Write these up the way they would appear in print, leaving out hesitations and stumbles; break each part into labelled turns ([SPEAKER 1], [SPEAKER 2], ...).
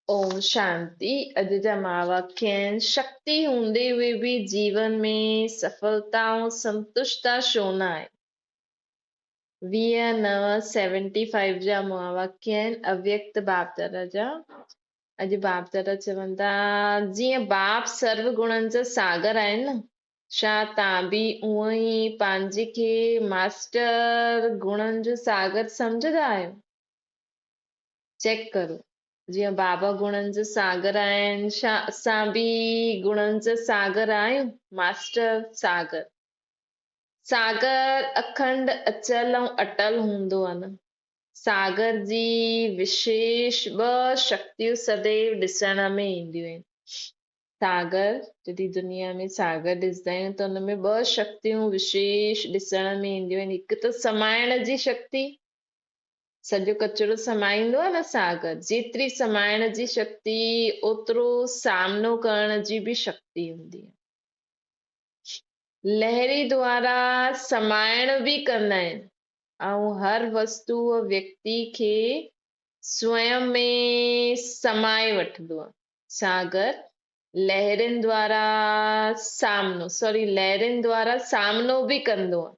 [SPEAKER 1] ओम शांति। अॼु जा वाक्य आहिनि, शक्ति हूंदे हुए भी जीवन में सफलताऊं संतुष्टता छो न आहे। 20 9 75 जा वाक्य आहिनि, अव्यक्त बाप दादा जा। अॼु बाप दादा चवनि था, जीअं बाप सर्व गुणनि जा सागर आहिनि न, छा तव्हां बि उअं ई पंहिंजे खे मास्टर गुणनि जो सागर सम्झंदा आहियो? चेक करो। जीअं बाबा गुणनि जा सागर आहिनि, छा असां बि गुणनि जा सागर आहियूं? मास्टर सागर। सागर अखंड अचल ऐं अटल हूंदो आहे न। सागर जी विशेष ॿ शक्तियूं सदैव ॾिसण में ईंदियूं आहिनि। सागर, जॾहिं दुनिया में सागर ॾिसंदा आहियूं त हुन में ॿ शक्तियूं विशेष ॾिसण में ईंदियूं आहिनि। हिकु त समाइण जी शक्ति, सॼो कचिरो समाईंदो आहे न सागर, जेतिरी समाइण जी शक्ति ओतिरो सामनो करण जी बि शक्ति हूंदी आहे। लहरी द्वारा समाइण बि कंदा आहिनि ऐं हर वस्तु व्यक्ति खे स्वयं में समाए वठंदो आहे। सागर लहरिन द्वारा लहरिन द्वारा सामनो बि कंदो आहे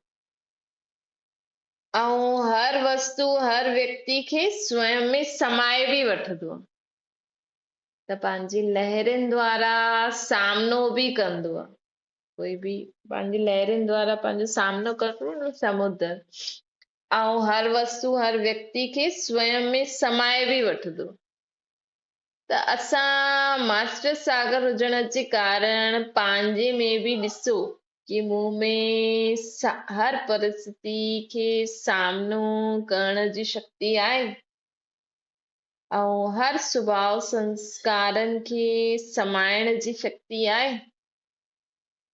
[SPEAKER 1] ऐं हर वस्तु हर व्यक्ति खे स्वयं में समाए बि वठंदो आहे। त पंहिंजी लहरिन द्वारा सामनो बि कंदो आहे। कोई बि पंहिंजी लहरिन द्वारा पंहिंजो सामनो कंदो न, समुद्र, ऐं हर वस्तु हर व्यक्ति खे स्वयं में समाए बि वठंदो। त असां मास्टर सागर हुजण जे कारण पंहिंजे में बि ॾिसो कि मूं में हर परिस्थिति खे सामनो करण जी शक्ति आहे ऐं हर स्वभाव संस्कारनि खे समाइण जी शक्ति आहे।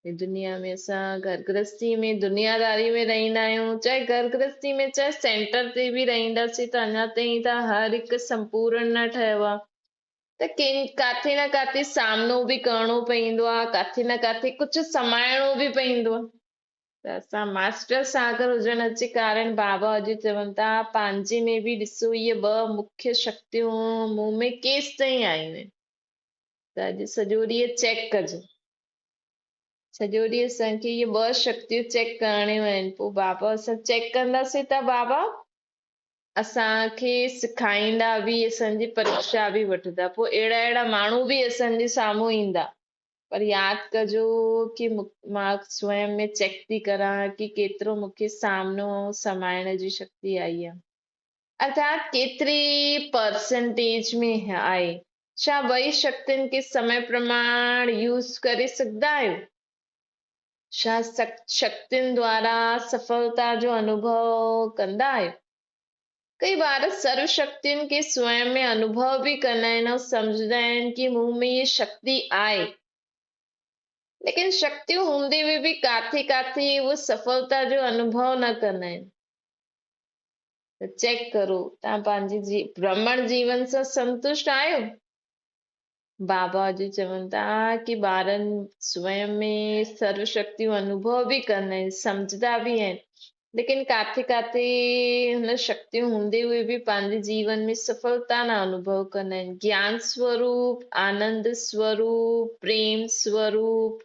[SPEAKER 1] दुनिया में असां घर गृहस्थी में दुनियादारी में रहंदा आहियूं, चाहे घर गृहस्थी में चाहे सेंटर ते बि रहंदासीं त अञा ताईं त हर हिकु संपूर्ण न ठहियो आहे। त काथे न काथे सामनो बि करणो पवंदो आहे, काथे न काथे कुझु समाइणो बि पवंदो आहे। त असां मास्टर सागर हुजण जे कारण बाबा अॼु चवनि था, पंहिंजे में बि ॾिसो इहे ॿ मुख्य शक्तियूं मूं में केसि ताईं आयूं आहिनि। त अॼु सॼो ॾींहुं चेक कजो, सॼो ॾींहुं असांखे इहे ॿ शक्तियूं चेक करणियूं आहिनि। पोइ बाबा असां चेक कंदासीं त बाबा असांखे सेखारींदा बि, असांजी परीक्षा बि वठंदा। पोइ अहिड़ा अहिड़ा माण्हू बि असांजे साम्हूं ईंदा, पर यादि कजो कि मां स्वयं में चेक थी करां कि केतिरो मूंखे सामनो समाइण जी शक्ति आई आहे, अर्थात केतिरी परसेंटेज में आहे। छा ॿई शक्तियुनि खे समय प्रमाण यूज़ करे सघंदा आहियो? छा शक्तियुनि द्वारा सफलता जो अनुभव कंदा आहियो? कई बार सर्व शक्तियुनि खे स्वयं में अनुभव भी कंदा आहिनि ऐं सम्झंदा आहिनि कि मूं में ये शक्ति आहे, लेकिन शक्तियूं हूंदे हुए भी काथे काथे वो सफलता जो अनुभव न कंदा आहिनि। त चेक करो, तव्हां पंहिंजी भ्रमण जीवन सां संतुष्ट आहियो? बाबा अॼु चवनि था कि ॿारनि स्वयं में सर्व शक्तियूं अनुभव भी कंदा आहिनि, सम्झदा भी आहिनि, लेकिन काथे काथे हुन शक्तियूं हूंदे हुए भी पंहिंजे जीवन में सफलता न अनुभव कंदा आहिनि। ज्ञान स्वरूप, आनंद स्वरूप, प्रेम स्वरूप,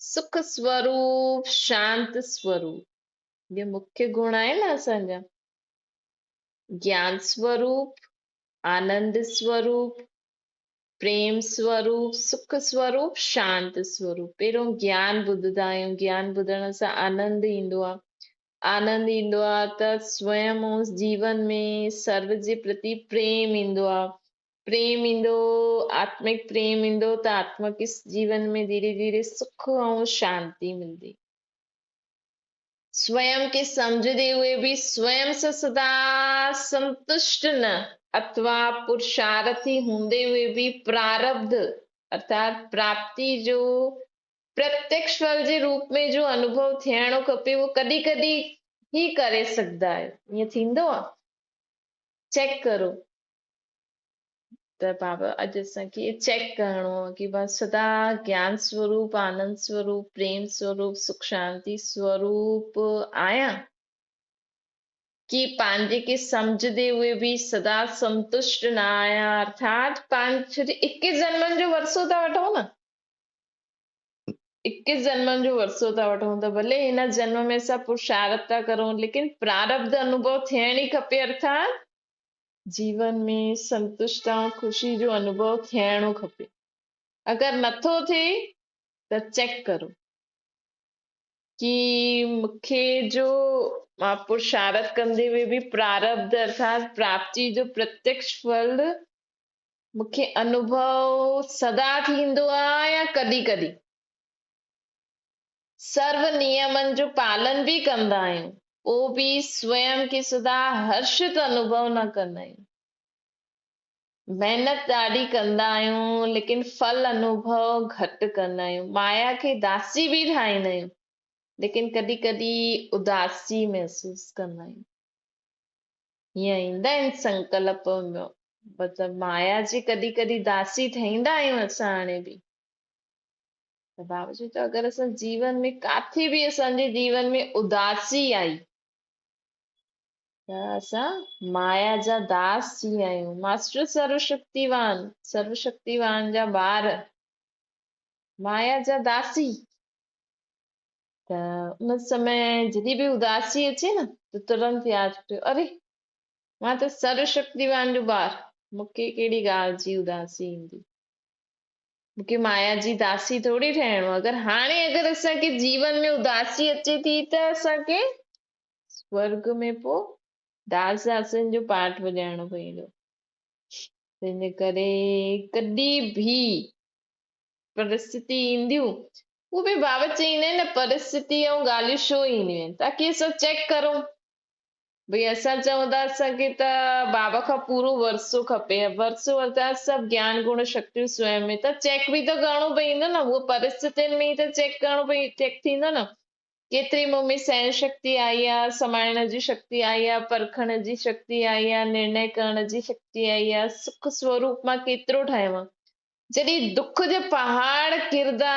[SPEAKER 1] सुख स्वरूप, शांत स्वरूप, ये मुख्य गुण आहे न असांजा। ज्ञान स्वरूप, आनंद स्वरूप, प्रेम स्वरूप, सुख स्वरूप, शांत स्वरूप। पहिरियों ज्ञान ॿुधंदा आहियूं, ज्ञान ॿुधण सां आनंद ईंदो आहे। आनंद ईंदो आहे त स्वयं ऐं जीवन में सर्व जे प्रति प्रेम ईंदो आहे। प्रेम ईंदो, आत्मिक प्रेम ईंदो त आत्मिक जीवन में धीरे धीरे सुख ऐं शांति मिलंदी। स्वयं के समझते हुए भी स्वयं से सदा संतुष्ट न, अथवा पुरुषार्थी होंदे हुए भी प्रारब्ध अर्थात प्राप्ति जो प्रत्यक्ष फल जे रूप में जो अनुभव थियणो खपे वो कॾहिं कॾहिं ही करे सघंदा आहियो। ईअं थींदो आहे? चेक करो। त बाबा अॼु असांखे चेक करणो आहे कि मां सदा ज्ञान स्वरूप, आनंद स्वरूप, प्रेम स्वरूप, सुख शांति स्वरूप आहियां। कि पंहिंजे खे सम्झदे हुए भी सदा संतुष्ट न आहियां, अर्थात पंहिंजो 21 जन्मनि जो वरसो था वठूं न, 21 जन्मनि जो वरसो था वठूं त भले हिन जन्म में असां पुरुषार्थ था करूं, लेकिन प्रारब्ध अनुभव थियण ई खपे, अर्थात जीवन में संतुष्ट ऐं ख़ुशी जो अनुभव थियणो खपे। अगरि नथो थिए त चेक करो कि मूंखे जो मां पुरुषार्थ कंदे हुए भी प्रारब्ध अर्थात प्राप्ति जो प्रत्यक्ष फल मूंखे अनुभव सदा थींदो आहे या कॾहिं कॾहिं सर्व नियमनि जो पालन भी कंदा आहियूं पोइ भी स्वयं खे सदा हर्षित अनुभव न कंदा आहियूं। मेहनत ॾाढी कंदा आहियूं लेकिन फल अनुभव घटि कंदा आहियूं। माया खे दासी भी ठाहींदा आहियूं लेकिन कॾहिं कॾहिं उदासी महसूस कंदा आहियूं। हीअं ईंदा आहिनि संकल्प में, मतिलबु माया जी कॾहिं कॾहिं दासी ठहींदा आहियूं असां हाणे बि। त बाबा जी त अगरि असां जीवन में काथे बि असांजे जीवन में उदासी आई त असां माया जा दास थी विया आहियूं। मास्टर सर्वशक्तिवान जा ॿार माया जा दासी। त उन समय जॾहिं बि उदासी अचे न त तुरंत यादि कयो, अरे मां त सर्वशक्तिवान जो ॿार, मूंखे कहिड़ी ॻाल्हि जी उदासी ईंदी, मूंखे माया जी दासी थोड़ी ठहिणो। अगरि असांखे जीवन में उदासी अचे थी त असांखे स्वर्ग में पोइ दास दासियुनि जो पाठ वॼाइणो पवंदो। तंहिंजे करे कॾहिं भी परिस्थिति ईंदियूं, उहे बि बाबा चईंदा आहिनि न परिस्थिति ऐं ॻाल्हियूं छो ईंदियूं आहिनि, ताकी असां चेक करूं। भई असां चऊं था असांखे त बाबा खां पूरो वरसो खपे, वरसो अर्थात सभु ज्ञान गुण शक्तियूं स्वयं में, त चेक बि त करणो पवंदो न, उहो परिस्थितियुनि में ई त चेक करणो चेक थींदो न। केतिरी मूं में सहन शक्ति आई आहे, समाइण जी शक्ति आई आहे, परखण जी शक्ति आई आहे, निर्णय करण जी शक्ति आई आहे, सुख स्वरूप मां केतिरो ठाहियो आहे। जॾहिं दुख जे पहाड़ किरदा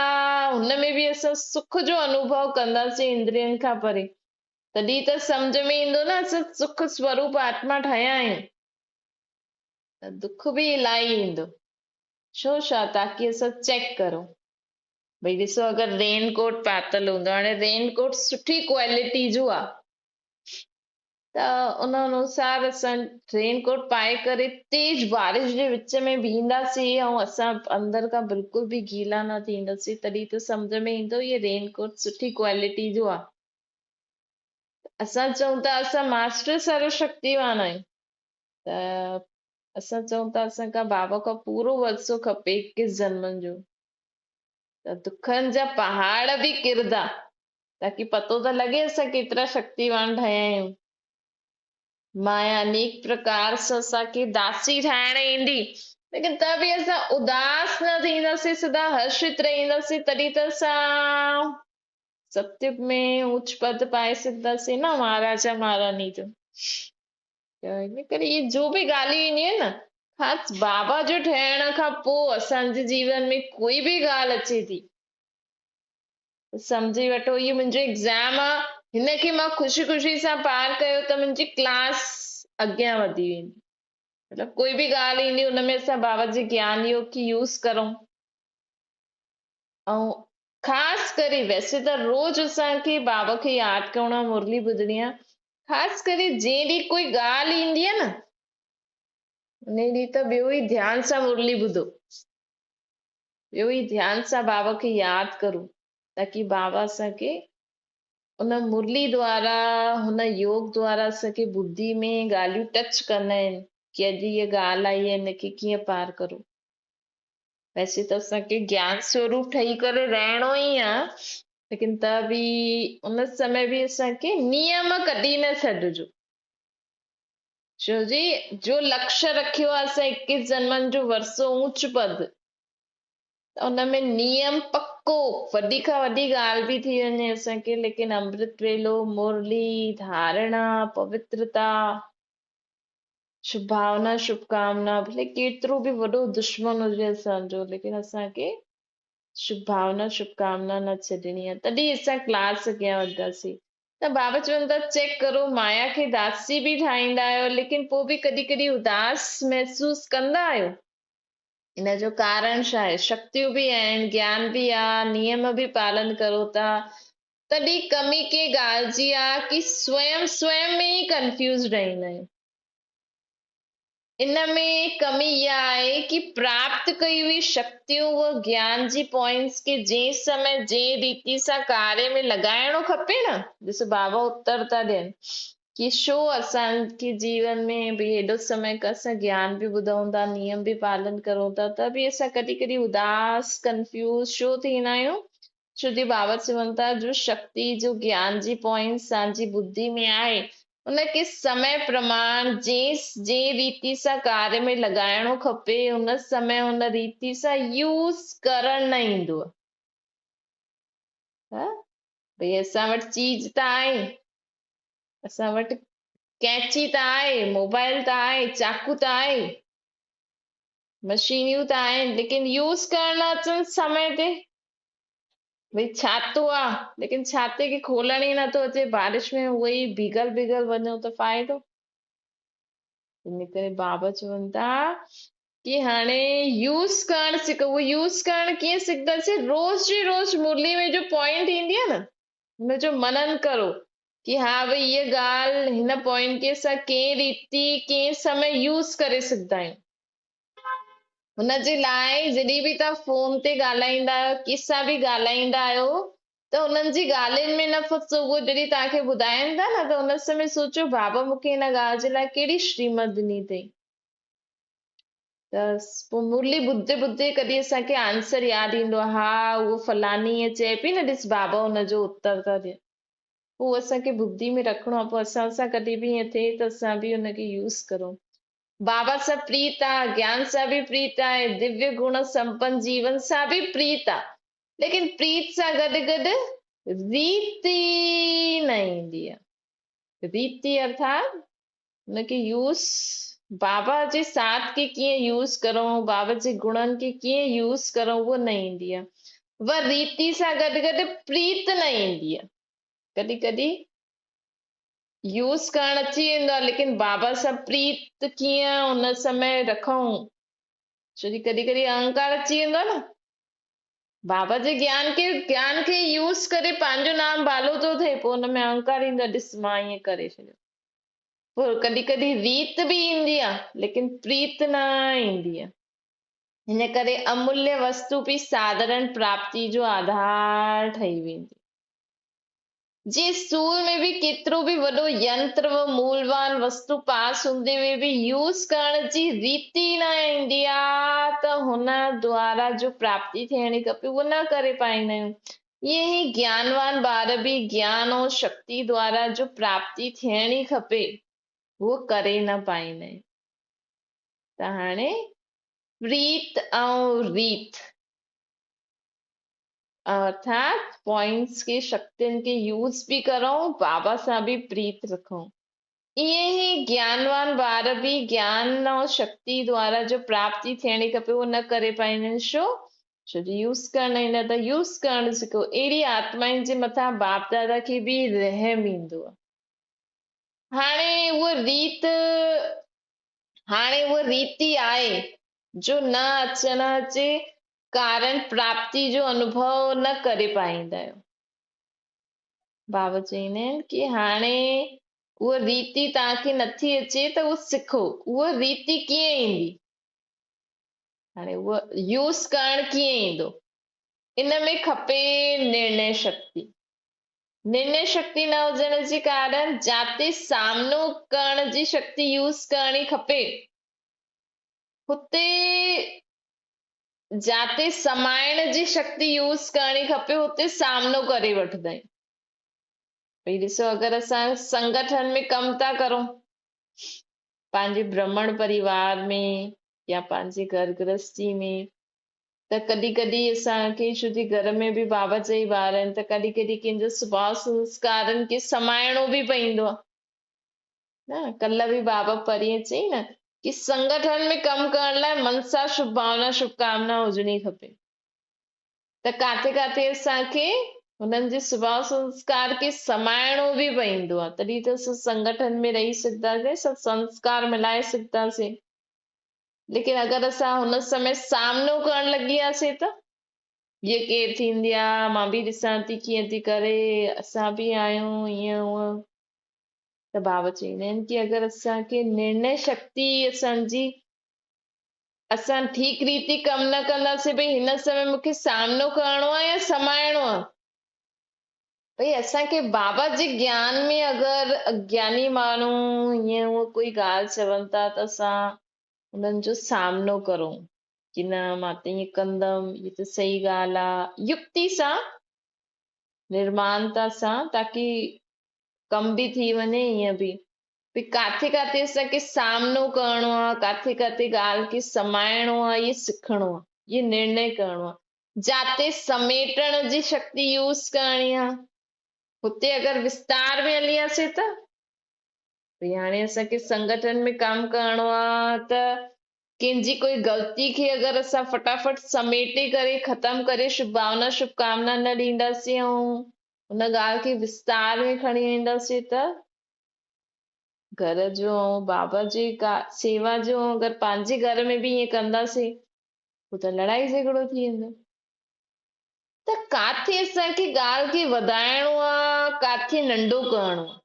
[SPEAKER 1] हुनमें बि असां सुख जो अनुभव कंदासीं इंद्रियनि खां परे, तॾहिं त सम्झ में ईंदो न असां सुख स्वरूप आत्मा ठहिया आहियूं। त दुख बि इलाही ईंदो, छो छा, ताकी असां चेक करूं। भई ॾिसो अगरि रेनकोट पातल हूंदो, हाणे रेनकोट सुठी क्वालिटी जो आहे त उन अनुसार असां रेनकोट पाए करे तेज बारिश जे विच में बीहंदासीं ऐं असां अंदर खां बिल्कुल भी गीला न थींदासीं, तॾहिं त सम्झ में ईंदो इहे रेनकोट सुठी क्वालिटी जो आहे। असां चऊं था असां मास्टर सर्वशक्तिवान आहियूं, त असां चऊं था असांखां बाबा खां पूरो वरसो खपे 21 जन्मनि जो, त दुखनि जा पहाड़ बि किरदा ताकी पतो त लॻे असां केतिरा शक्तिवान ठहिया आहियूं। माया अनेक प्रकार सां असांखे दासी ठाहिण ईंदी, लेकिन त बि असां उदास न थींदासीं, सदा हर्षित रहंदासीं, तॾहिं त असां सत्युग में उच्च पद पाए सघंदासीं न, महाराजा महारानी जो। इन करे इहे जो बि ॻाल्हियूं ईंदियूं आहिनि न, ख़ासि बाबा जो ठहिण खां पोइ असांजे जीवन में कोई बि ॻाल्हि अचे थी, सम्झी वठो इहो मुंहिंजो एग्ज़ाम आहे, हिनखे मां ख़ुशी ख़ुशी सां पार कयो त मुंहिंजी क्लास अॻियां वधी वेंदी। मतिलबु कोई बि ॻाल्हि ईंदी हुनमें असां बाबा जे ज्ञान योग खे यूज़ करूं। ऐं ख़ासि करे वैसे त रोज़ असांखे बाबा खे यादि करणो आहे, मुरली ॿुधणी आहे, ख़ासि करे जंहिं ॾींहुं कोई ॻाल्हि ईंदी आहे न उन ॾींहुं त ॿियो ई ध्यान सां मुरली ॿुधो, ॿियो ई ध्यान सां बाबा खे यादि करूं, ताकी बाबा असांखे उन मुरली द्वारा हुन योग द्वारा असांखे बुद्धि में ॻाल्हियूं टच कंदा आहिनि कि अॼु हीअ ॻाल्हि आई आहे, हिनखे कीअं पार करूं। वैसे त असांखे ज्ञान स्वरूप ठही करे रहणो ई आहे, लेकिन त बि उन समय बि असांखे नियम कढी न छॾिजो, छो जी जो लक्ष्य रखियो आहे असां 21 जन्मनि जो वरसो ऊच पद, त उनमें नियम पक्को, वॾी खां वॾी ॻाल्हि बि थी वञे असांखे, लेकिन अमृत वेलो, मुरली, धारणा, पवित्रता, शुभ भावना, शुभकामना, भले केतिरो बि वॾो दुश्मन हुजे असांजो, लेकिन असांखे शुभ भावना शुभकामना न छॾणी आहे, तॾहिं असां क्लास अॻियां वधंदासीं। त बाबा चवनि था चेक करो माया खे दासी बि ठाहींदा आहियो लेकिन पोइ बि कॾहिं कॾहिं उदास महसूस कंदा आहियो। इन जो कारण छा आहे? शक्तियूं बि आहिनि, ज्ञान बि आहे, नियम बि पालन करो था, तॾहिं कमी के ॻाल्हि जी आहे कि स्वयं स्वयं में ई कंफ्यूज रहंदा आहियूं। इन में कमी इहा आहे कि प्राप्त कई हुई शक्तियूं व ज्ञान जी पॉइंट्स खे जंहिं समय जंहिं रीति सां कार्य में लॻाइणो खपे न। ॾिसो बाबा उत्तर था ॾियनि कि छो असांखे जीवन में भई हेॾो समय खां असां ज्ञान बि ॿुधूं था, नियम बि पालन करूं था, त बि असां कॾहिं कॾहिं उदास कंफ्यूज छो थींदा आहियूं? छो कि बाबा चवनि था जो शक्ति जो ज्ञान जी पॉइंट्स तव्हांजी बुद्धि में आहे उनखे समय प्रमाण जंहिं रीति सां कार्य में लॻाइणो खपे उन समय उन रीति सां यूज़ करण न ईंदो। भई असां वटि चीज त आहे, असां वटि कैंची त आहे, मोबाइल त आहे, चाकू त आहे, मशीनियूं त आहिनि, लेकिन यूज़ करण न अचनि समय ते। भई छातो आहे लेकिन छाते खे खोलण ई नथो अचे, बारिश में उहो ई भीगल भीगल वञो त फ़ाइदो। इन करे बाबा चवनि था कि हाणे यूज़ करण सिखो। उहो यूज़ करण कीअं सिखंदासीं? रोज़ जी रोज़ मुरली में जो पॉइंट ईंदी आहे न हुनजो मनन करो कि हा भई इहा ॻाल्हि हिन पॉइंट खे असां कंहिं रीति कंहिं समय यूज़ करे सघंदा आहियूं। हुनजे लाइ जॾहिं बि तव्हां फोन ते ॻाल्हाईंदा आहियो, कंहिंसां बि ॻाल्हाईंदा आहियो त हुननि जी ॻाल्हियुनि में न फसो। उहो जॾहिं तव्हांखे ॿुधाइनि था न त हुन समय सोचो बाबा मूंखे हिन ॻाल्हि जे लाइ कहिड़ी श्रीमत ॾिनी अथई। त पोइ मुरली ॿुधते ॿुधते कॾहिं असांखे आंसर यादि ईंदो आहे, हा उहो फलानी ईअं चए पई न, ॾिस बाबा हुनजो उत्तर था ॾियनि। पोइ असांखे बुद्धि में रखिणो आहे, पोइ असां सां कॾहिं बि ईअं थिए त असां बि हुनखे यूज़ करूं। बाबा सां प्रीत आहे, ज्ञान सां बि प्रीत आहे, दिव्य गुण संपन्न जीवन सां बि प्रीत आहे, लेकिन प्रीत सां गॾु गॾु रीति न ईंदी आहे। रीति अर्थात हुनखे यूज़ बाबा जे साथ खे कीअं यूज़ करूं, बाबा जे गुणनि खे कीअं यूज़ करूं, उहो न ईंदी आहे। उहा रीति सां गॾु गॾु प्रीत न ईंदी आहे। कॾहिं कॾहिं यूज़ करण अची वेंदो आहे लेकिन बाबा सां प्रीत कीअं हुन समय रखूं, छो कि कॾहिं कॾहिं अहंकार अची वेंदो आहे न। बाबा जे ज्ञान खे यूज़ करे पंहिंजो नाम बालो थो थिए, पोइ हुन में अहंकार ईंदो आहे, ॾिस मां ईअं करे छॾियो। पोइ कॾहिं कॾहिं रीत बि ईंदी आहे लेकिन प्रीत न ईंदी आहे। हिन करे अमूल्य वस्तु बि साधारण प्राप्ति जो आधार ठही वेंदी। जे सूल में भी केतिरो भी वॾो यंत्र व मूलवान वस्तु पास हूंदे हुए भी यूज़ करण जी रीति न ईंदी आहे त हुन द्वारा जो प्राप्ति थियणी खपे उहो न करे पाईंदा आहियूं। ईअं ई ज्ञानवान ॿार भी ज्ञान ऐं शक्ति द्वारा जो प्राप्ति थियणी खपे उहो करे न पाईंदा आहिनि। त हाणे प्रीत ऐं रीत अर्थात पॉइंट्स के शक्तियुनि के यूज़ भी करूं, बाबा सां भी प्रीत रखूं। ईअं ही ज्ञानवान ॿार भी ज्ञान ऐं शक्ति द्वारा जो प्राप्ति थियणी खपे उहो न करे पाईंदा आहिनि। छो जो यूज़ करण ईंदा त यूज़ करण सिखो। अहिड़ी आत्माउनि जे मथां बाप दादा खे भी रहम ईंदो आहे। हाणे उहा रीति आहे जो न अचे कारण प्राप्ति जो अनुभव न करे पाईंदा आहियो। बाबा चवंदा आहिनि कि हाणे उहा रीति तव्हांखे नथी अचे त उहो सिखो। उहा रीति कीअं ईंदी? हाणे उहा यूज़ करण कीअं ईंदो? इन में खपे निर्णय शक्ति। निर्णय शक्ति न हुजण जे कारण जाते सामनो करण जी शक्ति यूज़ करणी खपे हुते जाते समाइण जी शक्ति यूज़ करणी खपे हुते सामनो करे वठंदा आहियूं। भई ॾिसो अगरि असां संगठन में कमु था करूं पंहिंजे ब्राह्मण परिवार में या पंहिंजे घर गृहस्थी में त कॾहिं कॾहिं असांखे छो जे घर में भी बाबा जा ई ॿार आहिनि त कॾहिं कॾहिं कंहिंजो स्वभाव संस्कारनि खे समाइणो भी पवंदो आहे न। कल्ह भी बाबा परीहं चई न कि संगठन में कमु करण लाइ मनसा शुभ भावना शुभकामना हुजणी खपे। त काथे काथे असांखे हुननि जे स्वभाव संस्कार खे समाइणो बि पवंदो आहे, तॾहिं त असां संगठन में रही सघंदासीं, सभु संस्कार मिलाए सघंदासीं। लेकिन अगरि असां हुन समय सामनो करण लॻी वियासीं त ये केरु थींदी आहे, मां बि ॾिसां थी कीअं थी करे, असां बि आहियूं ईअं हूअं, त बाबा चवंदा आहिनि कि अगरि असांखे निर्णय शक्ति असांजी असां ठीक रीति कमु न कंदासीं, भई हिन समय मूंखे सामनो करणो आहे या समाइणो आहे, भई असांखे बाबा जे ज्ञान में अगरि अज्ञानी माण्हू ईअं हूअं कोई ॻाल्हि चवनि था त असां उन्हनि जो सामनो करूं कि न मां त ईअं कंदमि, इहा त सही ॻाल्हि आहे, युक्ति सां, निर्माणता सां, ताकी कम बि थी वञे। ईअं बि भई काथे काथे असांखे सामनो करणो आहे, काथे काथे ॻाल्हि खे समाइणो आहे, इहे सिखणो आहे, इहे निर्णय करणो आहे, जाते समेटण जी शक्ति यूज़ करणी आहे, हुते अगरि विस्तार में हली वियासीं त भई हाणे असांखे संगठन में कमु करणो आहे त कंहिंजी कोई ग़लती खे अगरि असां फटाफट समेटे करे ख़तम करे शुभभावना शुभकामना न ॾींदासीं ऐं हुन ॻाल्हि खे विस्तार में खणी वेंदासीं त घर जो ऐं बाबा जी सेवा जो अगरि पंहिंजे घर में बि ईअं कंदासीं पोइ त लड़ाई झगड़ो थी वेंदो। त काथे असांखे ॻाल्हि खे वधाइणो आहे, काथे नंढो करणो आहे,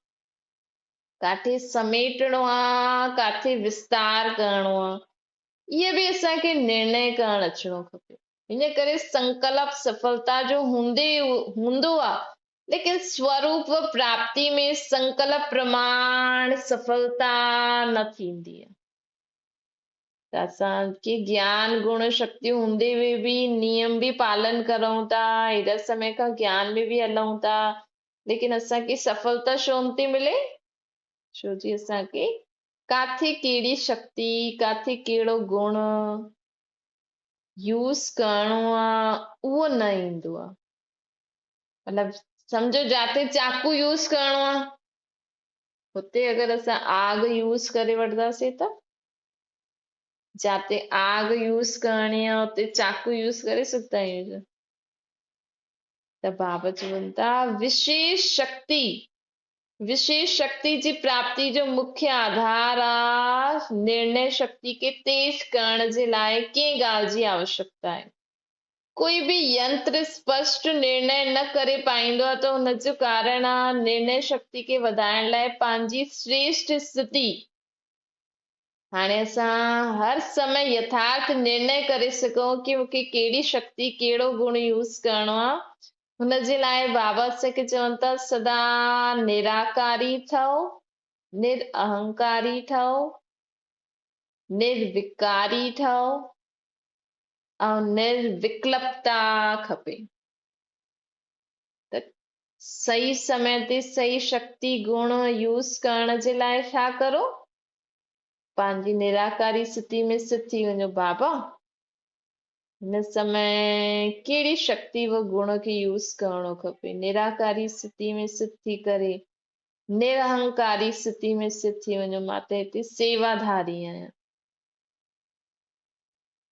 [SPEAKER 1] काथे समेटणो आहे, काथे विस्तार करणो आहे, इहे बि असांखे निर्णय करणु अचिणो खपे। इन करे संकल्प सफलता जो हूंदो आहे, लेकिन स्वरूप प्राप्ति में संकल्प प्रमाण सफलता न थींदी आहे। त असांखे ज्ञान गुण शक्ति हूंदे हुए बि नियम बि पालन करूं था, हेॾा समय खां ज्ञान में बि हलूं था, लेकिन असांखे सफलता छो नथी मिले? छो जी असांखे काथे कहिड़ी शक्ति, काथे कहिड़ो गुण यूज़ करणो आहे उहो न ईंदो आहे। मतिलबु सम्झो जाते चाकू यूज़ करणो आहे हुते अगरि असां आग यूज़ करे वठंदासीं त जाते आग यूज़ करणी आहे उते चाकू यूज़ करे सघंदा आहियूं। त बाबा चवनि था विशेष शक्ति जी प्राप्ति जो मुख्य आधार आहे निर्णय शक्ति खे तेज करण जे लाइ कंहिं ॻाल्हि जी आवश्यकता आहे। कोई भी यंत्र स्पष्ट निर्णय न करे पाईंदो आहे त हुनजो कारण आहे निर्णय शक्ति खे वधाइण लाइ पंहिंजी श्रेष्ठ स्थिति। हाणे असां हर समय यथार्थ निर्णय करे सघूं कि मूंखे कहिड़ी शक्ति कहिड़ो गुण यूज़ करणो आहे, हुनजे लाइ बाबा असांखे चवनि था सदा निराकारी ठहो, निरअहंकारी ठहो, निर्विकारी ठहो ऐं निर्विकल्पता खपे। त सही समय ते सही शक्ति गुण यूज़ करण जे लाइ छा करो? पंहिंजी निराकारी स्थिति में स्थित थी वञो। बाबा हिन समय कहिड़ी शक्ति व गुण खे यूज़ करणो खपे? निराकारी स्थिति में स्थित थी करे निरअहंकारी स्थिति में स्थित थी वञो। मां त हिते सेवाधारी आहियां।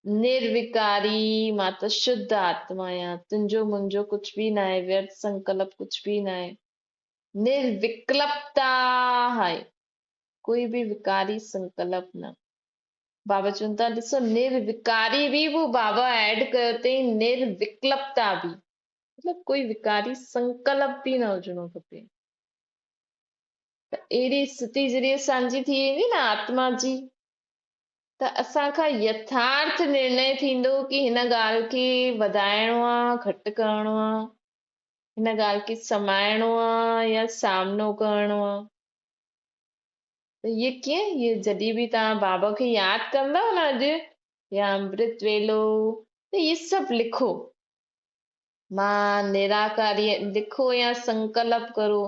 [SPEAKER 1] निर्विकारी मां त शुद्ध आत्मा आहियां, तुंहिंजो मुंहिंजो कुछ बि न आहे, व्यर्थ संकल्प कुछ बि न आहे। निर्विकल्पता है, कोई भी विकारी संकल्प न। बाबा चवनि था ॾिसो निर्विकारी भी वो बाबा ऐड कयो अथई, निर्विकल्पता भी, मतलब कोई विकारी संकल्प भी न हुजणो खपे। त अहिड़ी स्थिति जॾहिं असांजी थी वेंदी न आत्मा जी, त असांखां यथार्थ निर्णय थींदो कि हिन ॻाल्हि खे वधाइणो आहे, घटि करणो आहे, हिन ॻाल्हि खे समाइणो आहे या सामनो करणो आहे। त ये कीअं? ये जॾहिं बि तव्हां बाबा खे यादि कंदव न अॼु या अमृत वेलो, त ये सभु लिखो। मां निराकारी लिखो या संकल्प करो।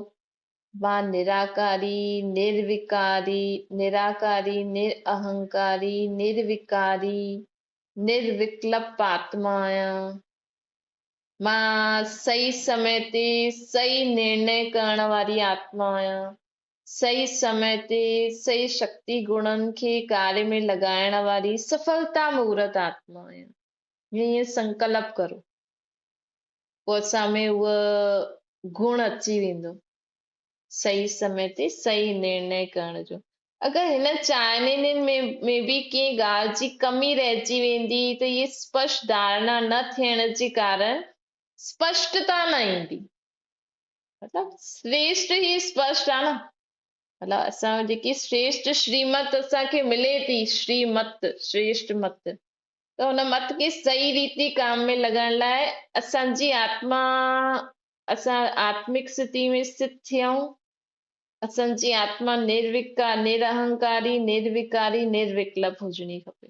[SPEAKER 1] मां निराकारी, निर्विकारी, निराकारी, निरअहंकारी, निर्विकारी, निर्विकल्प आत्मा आहियां। मां सही समय ते सही निर्णय करण वारी आत्मा आहियां। सही समय ते सही शक्ति गुणनि खे कार्य में लॻाइण वारी सफलता मूर्त आत्मा आहियां। ईअं संकल्प करो। पोइ असां में उहो गुण अची वेंदो, सही समय ते सही निर्णय करण जो। अगरि हिन चाइनीनि में बि कंहिं ॻाल्हि जी कमी रहिजी वेंदी त इहे स्पष्ट धारणा न थियण जे कारण स्पष्टता न ईंदी। मतिलबु श्रेष्ठ ई स्पष्ट आहे न, मतिलबु असां जेकी श्रेष्ठ श्रीमत असांखे मिले थी, श्रीमत श्रेष्ठ मत, त हुन मत खे सही रीति काम में लॻाइण लाइ असांजी आत्मा, असां आत्मिक स्थिति में स्थित थियूं। असांजी आत्मा निर्विकार, निरहंकारी, निर्विकारी, निर्विकल्प हुजणी खपे।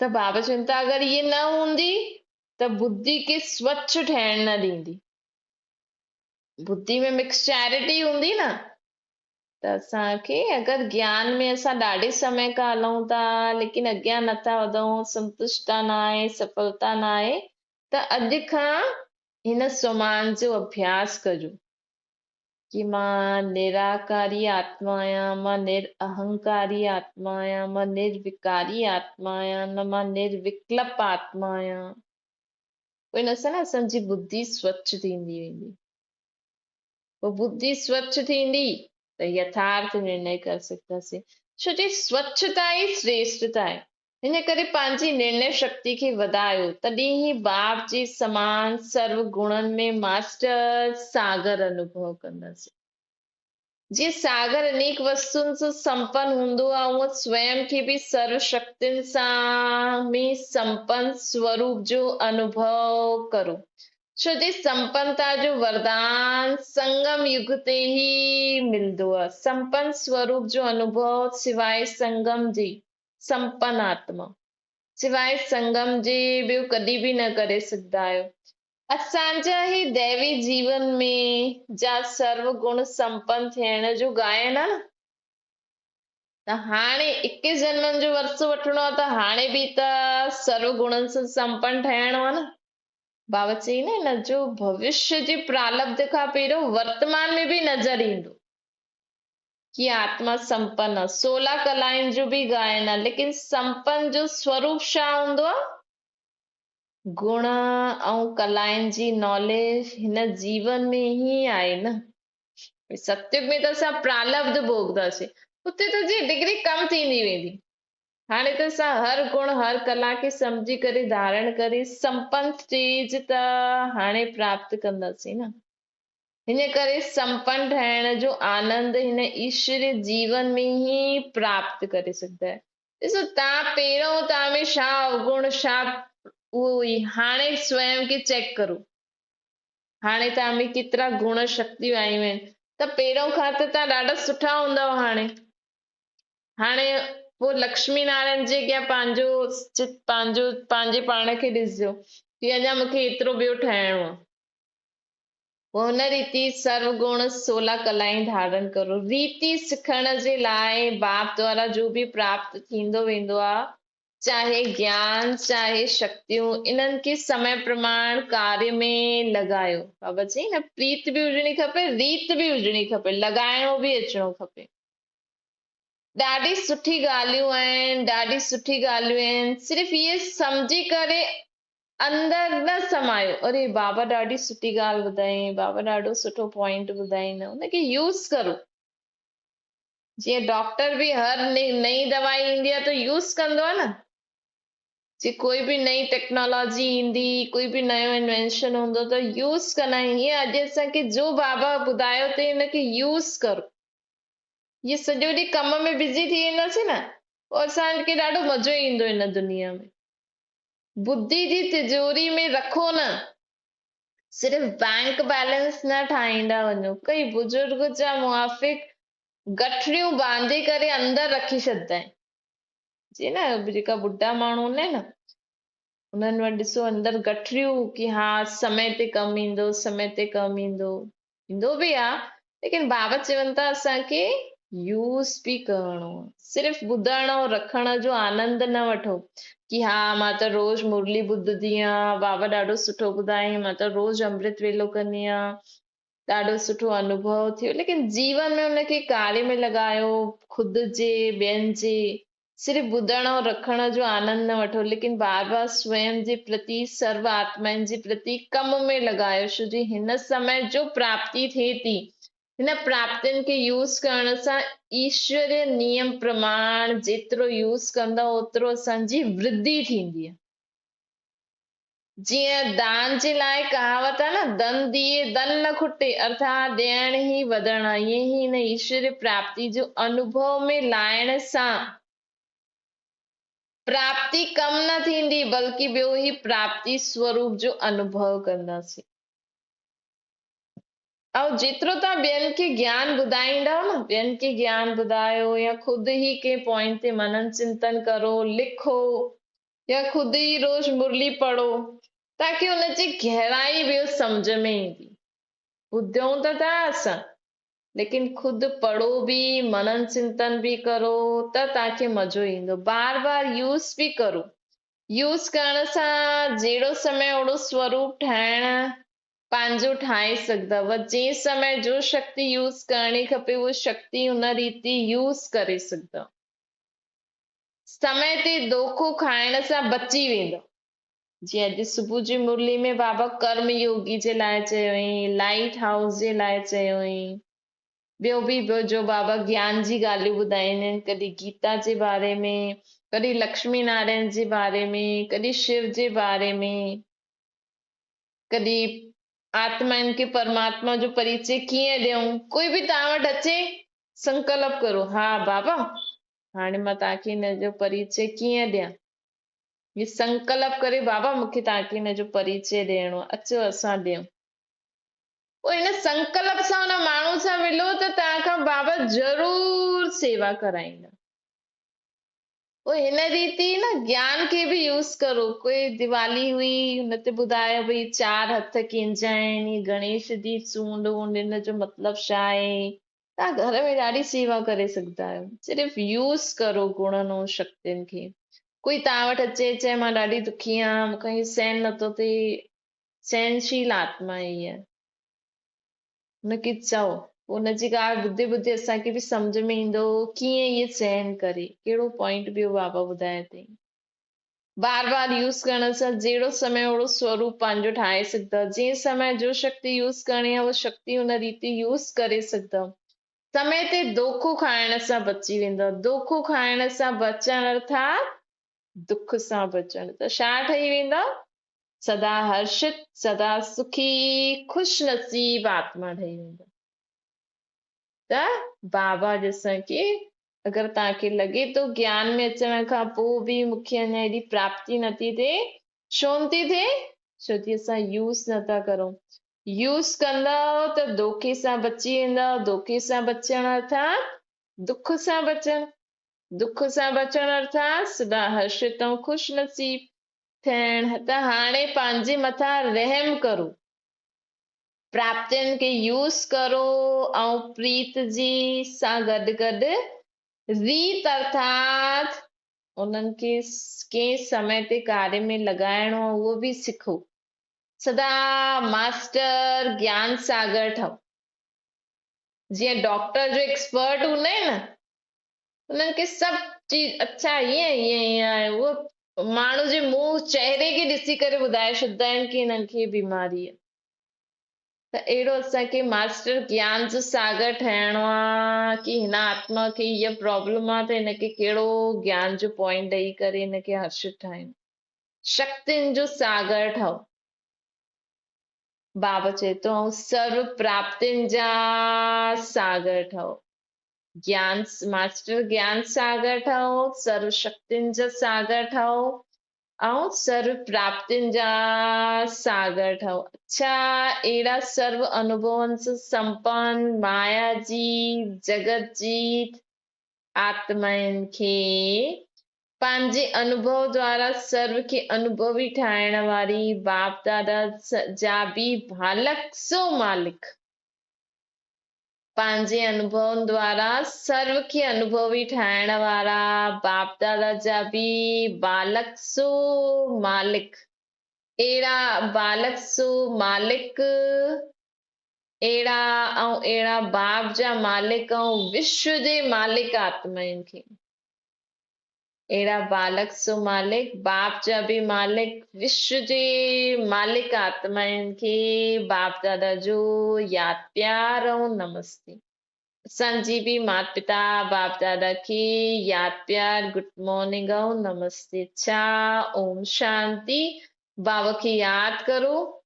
[SPEAKER 1] त बाबा चवनि था अगरि इहे न हूंदी त बुद्धि खे स्वच्छ ठहिण न ॾींदी। बुद्धि में मिक्सचैरिटी हूंदी न, त असांखे अगरि ज्ञान में असां ॾाढे समय खां हलूं था लेकिन अॻियां नथा वधूं, संतुष्टता न आहे, सफलता न आहे, त अॼु खां हिन स्वमान जो अभ्यास कजो कि मां निराकारी आत्मा आहियां, मां निरअहंकारी आत्मा आहियां, मां निर्विकारी आत्मा आहियां, न मां निर्विकल्प आत्मा आहियां। पोइ हिन सां न असांजी बुद्धि स्वच्छ थींदी वेंदी। पोइ बुद्धि स्वच्छ थींदी त यथार्थ निर्णय करे सघंदासीं। छो जे स्वच्छता ई श्रेष्ठता आहे। हिन करे पंहिंजी निर्णय शक्ति खे वधायो, तॾहिं ई बाप जे समान सर्व गुणनि में मास्टर सागर अनुभव कंदासीं। जीअं सागर अनेक वस्तुनि सां संपन्न हूंदो आहे, उहो स्वयं खे बि सर्व शक्तियुनि सां में संपन्न स्वरूप जो अनुभव करो। छो जे संपन्नता जो वरदान संगम युग ते ही मिलंदो आहे। संपन्न स्वरूप जो अनुभव सिवाय संगम जे, संपन्न आत्मा सिवाय संगम जे ॿियो कॾहिं बि न करे सघंदा आहियो। असांजा ही दैवी जीवन में जा सर्व गुण संपन्न थियण जो गायन आहे न, त हाणे 21 जन्मनि जो वर्ष वठिणो आहे त हाणे बि त सर्व गुणनि सां संपन्न ठहिणो आहे न। बाबा चई न, हिन जो भविष्य जे प्रारब्ध खां पहिरियों वर्तमान में बि नज़र ईंदो कि आत्मा संपन्न आहे। 16 कलाउनि जो बि गायन आहे, लेकिन संपन्न जो स्वरूप छा हूंदो आहे? गुण ऐं कलाउनि जी नॉलेज हिन जीवन में ही आहे न। सत्युग में त असां प्रारब्ध भोगदासीं, उते त जी डिग्री कम थींदी वेंदी। हाणे त असां हर गुण हर कला खे सम्झी करे धारण करे संपन्न स्टेज त हाणे प्राप्त कंदासीं न। हिन करे संपन्न ठहिण जो आनंद हिन ईश्वरीय जीवन में ही प्राप्त करे सघंदा आहियो। ॾिसो, तव्हां पहिरियों तव्हां में छा अवगुण, छा उहो ई हाणे स्वयं खे चेक करो। हाणे तव्हां में केतिरा गुण शक्तियूं आयूं आहिनि, त पहिरियों खां त तव्हां ॾाढा सुठा हूंदव। हाणे पोइ लक्ष्मी नारायण जे अॻियां पंहिंजे पाण खे ॾिसजो कि अञा मूंखे एतिरो ॿियो ठहिणो आहे। पोइ हुन रीति सर्व गुण 16 कलाएं धारण करो। रीति सिखण जे लाइ बाप द्वारा जो बि प्राप्त थींदो वेंदो आहे, चाहे ज्ञान चाहे शक्तियूं, इन्हनि खे समय प्रमाण कार्य में लॻायो। बाबा चई न, प्रीत बि हुजणी खपे, रीत बि हुजणी खपे, लॻाइणो बि अचणो खपे। ॾाढी सुठी ॻाल्हियूं आहिनि, ॾाढी सुठी ॻाल्हियूं आहिनि, सिर्फ़ु इहे सम्झी करे अंदर न समायो। अरे बाबा ॾाढी सुठी ॻाल्हि ॿुधाई, बाबा ॾाढो सुठो पॉइंट ॿुधाई, न उनखे यूज़ करो। जीअं डॉक्टर बि हर नई दवाई ईंदी आहे त यूज़ कंदो आहे न। जी कोई भी नई टेक्नोलॉजी ईंदी, कोई भी नयो इन्वेंशन हूंदो त यूज़ कंदा आहियूं। हीअं अॼु असांखे जो बाबा ॿुधायो अथई हिनखे यूज़ करो। ये सॼो ॾींहुं कम में बिज़ी थी वेंदासीं न, पोइ असांखे ॾाढो मज़ो ईंदो हिन दुनिया में। बुद्धि जी तिजोरी में रखो न, सिर्फ़ बैंक बैलेंस न ठाहींदा वञो। कई बुजुर्ग जा मुआफ़िक गठरियूं बांधे करे अंदर रखी छॾंदा आहिनि। जीअं न जेका ॿुढा माण्हू हूंदा आहिनि न, उन्हनि वटि ॾिसो अंदर गठरियूं कि हा समय ते कमु ईंदो, समय ते कमु ईंदो बि आहे, लेकिन बाबा चवनि था असांखे यूज़ बि करणो आहे। सिर्फ़ ॿुधण ऐं रखण जो आनंद न वठो कि हा मां त रोज़ मुरली ॿुधंदी आहियां, बाबा ॾाढो सुठो ॿुधाई, मां त रोज़ अमृत वेलो कंदी आहियां, ॾाढो सुठो अनुभव थियो, लेकिन जीवन में उनखे कार्य में लॻायो, ख़ुदि जे, ॿियनि जे, सिर्फ ॿुधण और रखण जो आनंद न वठो, लेकिन बार बार स्वयं जे प्रति, सर्व आत्माउनि जे प्रति कम में लॻायो, छो जो हिन समय जो प्राप्ति थिए थी, हिन प्राप्तियुनि खे यूज़ करण सां ईश्वरीय नियम प्रमाण जेतिरो यूज़ कंदा ओतिरो असांजी वृद्धि थींदी आहे। जीअं दान जे लाइ कहावत आहे न, धन दिए धन न खुटे, अर्थात ॾियण ई वधण आहे। ईअं ई हिन ईश्वरीय प्राप्ति जो अनुभव में लाइण सां प्राप्ति कम न थींदी, बल्कि ॿियो ई प्राप्ति स्वरूप जो अनुभव कंदासीं। ऐं जेतिरो तव्हां ॿियनि खे ज्ञान ॿुधाईंदव न, ॿियनि खे ज्ञान ॿुधायो या ख़ुदि ई कंहिं पॉइंट ते मनन चिंतन करो, लिखो या ख़ुदि ई रोज मुरली पढ़ो, ताकि हुनजी गहराई ॿियो सम्झ में ईंदी। ॿुधूं त था असां, लेकिन खुद पढ़ो भी, मनन चिंतन भी करो, त तव्हांखे मज़ो ईंदो। बार बार यूज़ भी करो। यूज़ करण सां जहिड़ो समय ओड़ो स्वरूप ठाहिण पंहिंजो ठाहे सघंदव। जंहिं समय जो शक्ति यूज़ करणी खपे उहो शक्ति उन रीति यूज़ करे सघंदव। समय ते दोखो खाइण सां बची वेंदो। जीअं अॼु सुबुह जी मुरली में बाबा कर्म योगी जे लाइ चयो हुई, लाइट हाउस जे लाइ चयो हुई, ॿियो बि जो बाबा ज्ञान जी ॻाल्हियूं ॿुधाईंदा आहिनि, कॾहिं गीता जे बारे में, कॾहिं लक्ष्मी नारायण जे बारे में, कॾहिं शिव जे बारे में, कॾहिं आत्माउनि खे परमात्मा जो परिचय कीअं ॾियूं। कोई बि तव्हां वटि अचे, संकल्प करो, हा बाबा हाणे मां तव्हांखे हिन जो परिचय कीअं ॾियां। ये संकल्प करे, बाबा मूंखे तव्हांखे हिन जो परिचय ॾियणो आहे, अचो असां ॾियूं। पोइ हिन संकल्प सां हुन माण्हू सां मिलो त तव्हांखां बाबा ज़रूर सेवा कराईंदा। पोइ हिन रीति न ज्ञान खे बि यूज़ करो। कोई दिवाली हुई, हुन ते ॿुधायो भई 4 हथ कंहिंजा आहिनि, गणेश जी सूंड वूंड, हिन जो मतिलबु छा आहे। तव्हां घर में ॾाढी सेवा करे सघंदा आहियो, सिर्फ़ यूज़ करो गुणनि ऐं शक्तियुनि खे। कोई तव्हां वटि अचे, चए मां ॾाढी दुखी आहियां, मूंखे हीउ सहन नथो थिए, सहनशील आत्मा ई आहे, हुनखे चओ। हुनजी ॻाल्हि ॿुधे ॿुधे असांखे बि सम्झ में ईंदो कीअं इहे सहन करे, कहिड़ो पॉइंट ॿियो बाबा ॿुधाए अथई। बार बार यूज़ करण सां जहिड़ो समय ओड़ो स्वरूप पंहिंजो ठाहे सघंदव। जंहिं समय जो शक्ति यूज़ करणी आहे उहा शक्ति हुन रीति यूज़ करे सघंदव। समय ते दोखो खाइण सां बची वेंदव। दोखो खाइण सां बचण अर्थात दुख सां बचण, त छा ठही वेंदव? सदा हर्षित, सदा सुखी, खुश नसीब आत्मा ठही वेंदव। त बाबा ॾिसंके अगरि तव्हांखे लॻे थो ज्ञान में अचण खां पोइ बि मूंखे अञा हेॾी प्राप्ति नथी थिए, छो नथी थिए? छो कि असां यूज़ नथा करूं। यूज़ कंदव त दोखे सां बची वेंदव। दोखे सां बचण अर्थात दुख सां बचण। दुख सां बचण अर्थात सदा हर्षित ऐं खुश नसीब थियण। त हाणे पंहिंजे मथां रहम करो, प्राप्तियुनि खे यूज़ करो ऐं प्रीत जी सां गॾु गॾु रीत अर्थात उन्हनि खे कंहिं समय ते कार्य में लॻाइणो आहे उहो बि सिखो। सदा मास्टर ज्ञान सागर ठहो। जीअं डॉक्टर जो एक्सपर्ट हूंदा आहिनि न, उन्हनि खे सभु चीज अच्छा ईअं ईअं ईअं आहे, उहो माण्हू जे मुंहुं चेहरे खे ॾिसी करे ॿुधाए छॾींदा आहिनि कि हिननि खे बीमारी आहे। त अहिड़ो असांखे मास्टर ज्ञान जो सागर ठहिणो आहे कि हिन आत्मा खे हीअ प्रॉब्लम आहे त हिनखे कहिड़ो ज्ञान जो पॉइंट ॾेई करे हिनखे हर्षित ठाहियूं। शक्तियुनि जो सागर ठहो। बाबा चए थो ऐं सर्व प्राप्तियुनि जा सागर ठहो। ज्ञान मास्टर ज्ञान सागर ठहो, सर्व शक्तियुनि जा सागर ठहो ऐं सर्व प्राप्तियुनि जा सागर ठहो। अच्छा, अहिड़ा सर्व अनुभवनि सां संपन्न माया जी जगत जीत आत्माउनि खे पंहिंजे अनुभव द्वारा सर्व खे अनुभवी ठाहिण वारी बाप दादा जा बि बालक सो मालिक, पंहिंजे अनुभवनि द्वारा सर्व खे अनुभवी ठाहिण वारा बाप दादा जा बि बालक सो मालिक, अहिड़ा बालक सो मालिक, अहिड़ा ऐं अहिड़ा बाप जा मालिक ऐं विश्व जे मालिक आत्माउनि खे अहिड़ा बालक सो मालिक, बाप जा बि मालिक, विश्व जे मालिक आत्माउनि खे बाप दादा जो यादि प्यार ऐं नमस्ते। असांजी बि माता पिता बाप दादा खे यादि प्यार गुड मॉर्निंग ऐं नमस्ते। अच्छा, ओम शांति। बाबा खे यादि करो,